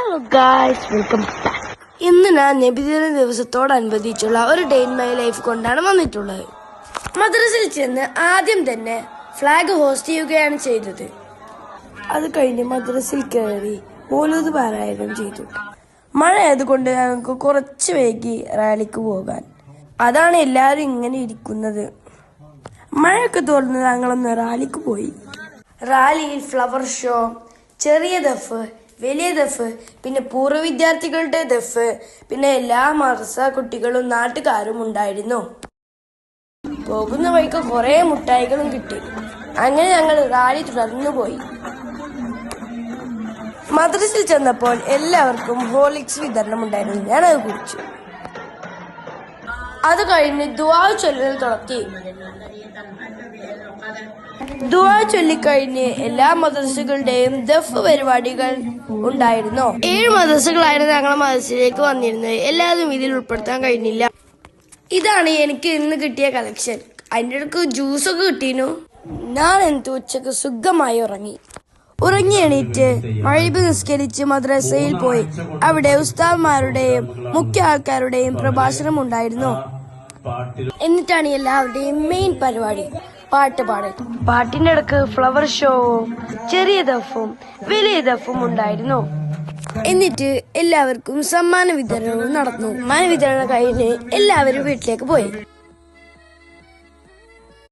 Hello guys, welcome back. ഇന്ന് ഞാൻ നബിദിന ദിവസത്തോടനുബന്ധിച്ചുള്ള ഒരു ഡേ ഇൻ മൈ ലൈഫ് കൊണ്ടാണ് വന്നിട്ടുള്ളത്. മദ്രസയിൽ ചെന്ന് ആദ്യം തന്നെ ഫ്ലാഗ് ഹോസ്റ്റ് ചെയ്യുകയാണ് ചെയ്തത്. അത് കഴിഞ്ഞ് മദ്രസയിൽ കയറി മൗലൂദ് പാരായണം ചെയ്തു. മഴ ആയതുകൊണ്ട് ഞങ്ങൾക്ക് കുറച്ച് വൈകി റാലിക്ക് പോകാൻ. അതാണ് എല്ലാവരും ഇങ്ങനെ ഇരിക്കുന്നത്. മഴയൊക്കെ തോർന്ന് ഞങ്ങളൊന്ന് റാലിക്ക് പോയി. റാലിയിൽ ഫ്ലവർ ഷോ, ചെറിയ ദഫ്, വലിയ ദഫ്, പിന്നെ പൂർവ്വ വിദ്യാർത്ഥികളുടെ ദഫ്, പിന്നെ എല്ലാ മദ്രസ കുട്ടികളും നാട്ടുകാരും ഉണ്ടായിരുന്നു. പോകുന്ന വഴിക്ക് കുറെ മുട്ടായികളും കിട്ടി. അങ്ങനെ ഞങ്ങൾ റാലി തുടർന്നു പോയി. മദ്രസയിൽ ചെന്നപ്പോൾ എല്ലാവർക്കും ഹോർലിക്സ് വിതരണം ഉണ്ടായിരുന്നു. ഞാനത് കുടിച്ചു. അത് കഴിഞ്ഞ് ദുആ ചൊല്ലൽ തുടങ്ങി. ദുആ ചൊല്ലിക്കഴിഞ്ഞ് എല്ലാ മദ്രസകളുടെയും ദഫ് പരിപാടികൾ ഉണ്ടായിരുന്നു. 7 മദ്രസകളായിരുന്നു ഞങ്ങളുടെ മദ്രസയിലേക്ക് വന്നിരുന്നത്. എല്ലാവരും ഇതിൽ ഉൾപ്പെടുത്താൻ കഴിഞ്ഞില്ല. ഇതാണ് എനിക്ക് ഇന്ന് കിട്ടിയ കളക്ഷൻ. അതിൻ്റെ ഇടയ്ക്ക് ജ്യൂസൊക്കെ കിട്ടിയിരുന്നു. ഞാൻ എന്ത് ഉച്ചക്ക് സുഖമായി ഉറങ്ങി എണീറ്റ് മഗ്‌രിബ് നിസ്കരിച്ച് മദ്രസയിൽ പോയി. അവിടെ ഉസ്താദ്മാരുടെയും മുഖ്യ ആൾക്കാരുടെയും പ്രഭാഷണം ഉണ്ടായിരുന്നു. എന്നിട്ടാണ് എല്ലാവരുടെയും മെയിൻ പരിപാടി, പാട്ട് പാടൽ. പാട്ടിന്റെ ഇടക്ക് ഫ്ലവർ ഷോവും ചെറിയ ദഫും വലിയ ദഫും ഉണ്ടായിരുന്നു. എന്നിട്ട് എല്ലാവർക്കും സമ്മാന വിതരണവും നടന്നു. സമ്മാന വിതരണം കഴിഞ്ഞ് എല്ലാവരും വീട്ടിലേക്ക് പോയി.